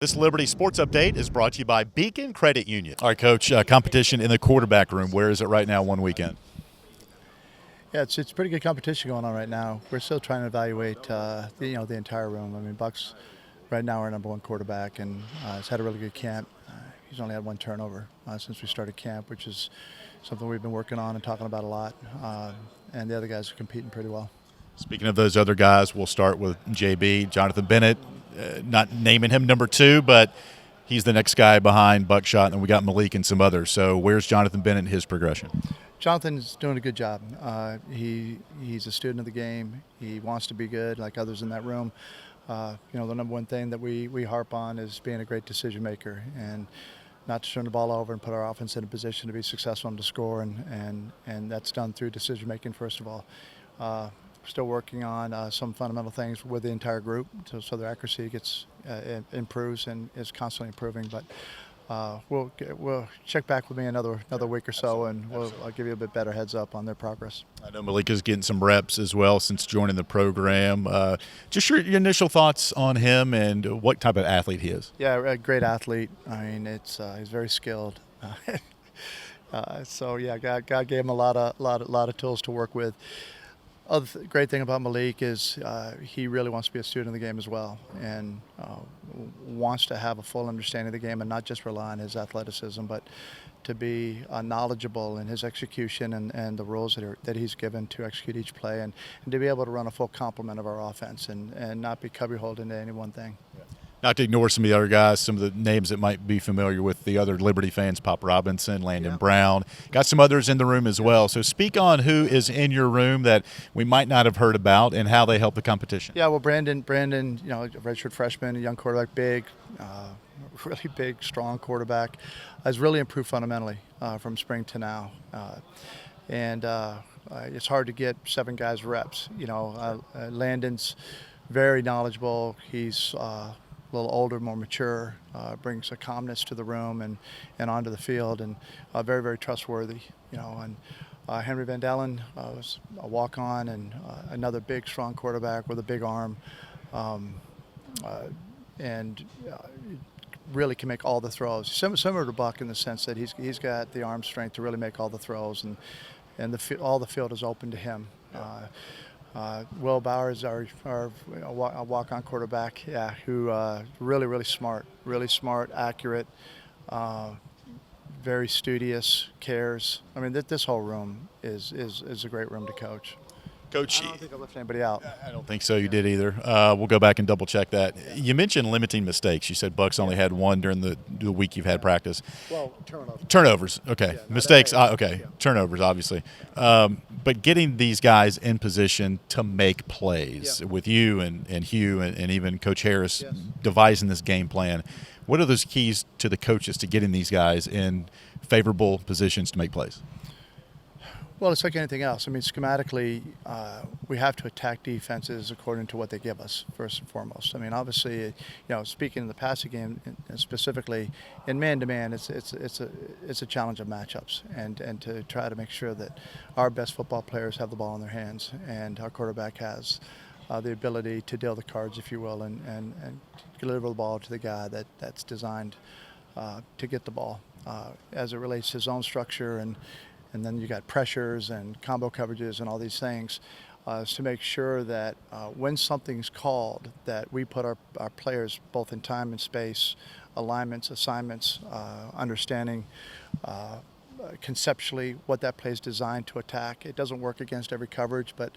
This Liberty Sports Update is brought to you by Beacon Credit Union. All right, Coach, competition in the quarterback room. Where is it right now one weekend? Yeah, it's pretty good competition going on right now. We're still trying to evaluate the entire room. I mean, Buck's right now our number one quarterback, and has had a really good camp. He's only had one turnover since we started camp, which is something we've been working on and talking about a lot. And the other guys are competing pretty well. Speaking of those other guys, we'll start with JB, Jonathan Bennett. Not naming him number two, but he's the next guy behind Buckshot, and we got Malik and some others. So where's Jonathan Bennett in his progression? Jonathan's doing a good job. He's a student of the game. He wants to be good, like others in that room. The number one thing that we harp on is being a great decision maker and not to turn the ball over and put our offense in a position to be successful and to score, and that's done through decision making first of all. Still working on some fundamental things with the entire group, so their accuracy improves and is constantly improving. But we'll check back with me another week or so, and I'll give you a bit better heads up on their progress. I know Malik is getting some reps as well since joining the program. Just your initial thoughts on him and what type of athlete he is. Yeah, a great athlete. I mean, he's very skilled. So yeah, God gave him a lot of tools to work with. Other great thing about Malik is he really wants to be a student of the game as well, and wants to have a full understanding of the game and not just rely on his athleticism, but to be knowledgeable in his execution and the rules that he's given to execute each play, and to be able to run a full complement of our offense and not be cubbyholed into any one thing. Yeah. Not to ignore some of the other guys, some of the names that might be familiar with the other Liberty fans, Pop Robinson, Landon Brown. Got some others in the room as well. So speak on who is in your room that we might not have heard about and how they help the competition. Yeah, well, Brandon, redshirt freshman, a young quarterback, really big, strong quarterback, has really improved fundamentally from spring to now. It's hard to get 7 guys reps. Landon's very knowledgeable. He's a little older, more mature, brings a calmness to the room and onto the field, and very, very trustworthy. Henry Van Dalen was a walk-on and another big, strong quarterback with a big arm, and really can make all the throws. Similar to Buck in the sense that he's got the arm strength to really make all the throws, and all the field is open to him. Will Bowers, our walk-on quarterback, who really smart, accurate, very studious, cares. I mean, this whole room is a great room to coach. Coach, I don't think I left anybody out. I don't think so. You did either. We'll go back and double check that. You mentioned limiting mistakes. You said Buck's only had one during the week you've had practice. Well, turnovers. Turnovers. Okay. Yeah, mistakes. Okay. Yeah. Turnovers, obviously. But getting these guys in position to make plays with you and Hugh and even Coach Harris devising this game plan. What are those keys to the coaches to getting these guys in favorable positions to make plays? Well, it's like anything else. I mean, schematically, we have to attack defenses according to what they give us, first and foremost. I mean, obviously, speaking of the passing game specifically, in man-to-man, it's a challenge of matchups, and to try to make sure that our best football players have the ball in their hands, and our quarterback has the ability to deal the cards, if you will, and deliver the ball to the guy that's designed to get the ball. As it relates to zone structure and then you got pressures and combo coverages and all these things, is to make sure that when something's called, that we put our players both in time and space, alignments, assignments, understanding conceptually what that play is designed to attack. It doesn't work against every coverage, but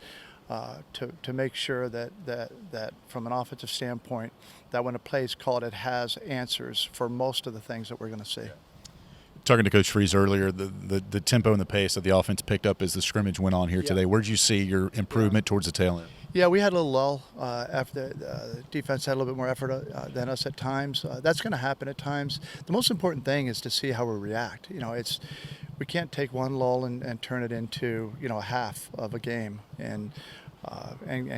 to make sure that from an offensive standpoint, that when a play is called, it has answers for most of the things that we're going to see. Talking to Coach Freeze earlier, the tempo and the pace that the offense picked up as the scrimmage went on here today. Where did you see your improvement towards the tail end? Yeah, we had a little lull after the defense had a little bit more effort than us at times. That's going to happen at times. The most important thing is to see how we react. We can't take one lull and turn it into a half of a game and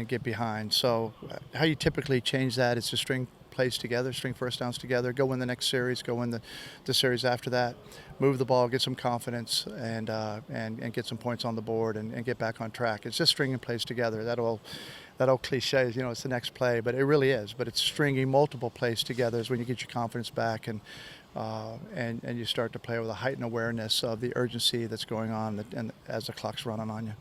get behind. So how you typically change that is to string plays together, string first downs together, go win the next series, go win the series after that, move the ball, get some confidence, and get some points on the board and get back on track. It's just stringing plays together. that old cliche is, it's the next play, but it really is. But it's stringing multiple plays together is when you get your confidence back, and you start to play with a heightened awareness of the urgency that's going on, and as the clock's running on you.